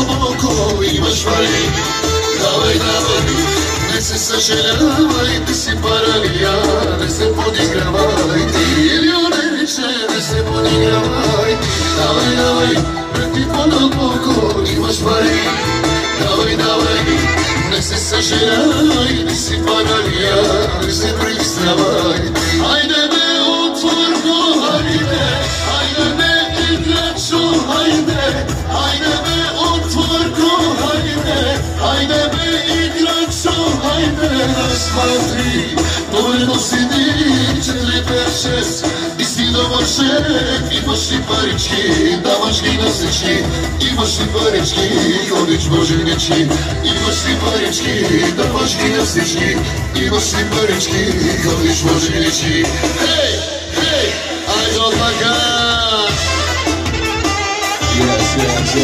глубоко имаш пари. Давай, давай, не се съжалявай, ти си паралия, не се подигравай, ти милионерче, не се подигравай. Давай, давай, ти по-дълбоко имаш пари. Давай, давай, не се съжалявай, ти си паралия, не се признавай. Хайде бе, отворко, хайде, хайде бе, играчо, хайде, хайде бе, отворко, хайде, хайде бе, играчо, хайде, разсматри, доведно седи, 4-5-6, и си домашен, имаш ли парички, даваш ги на всички, имаш ли парички, ходиш мъженички, имаш ли парички, даваш ги на всички, имаш ли парички, ходиш мъженички. Хей, хей, айде така! Yes, yes, yes.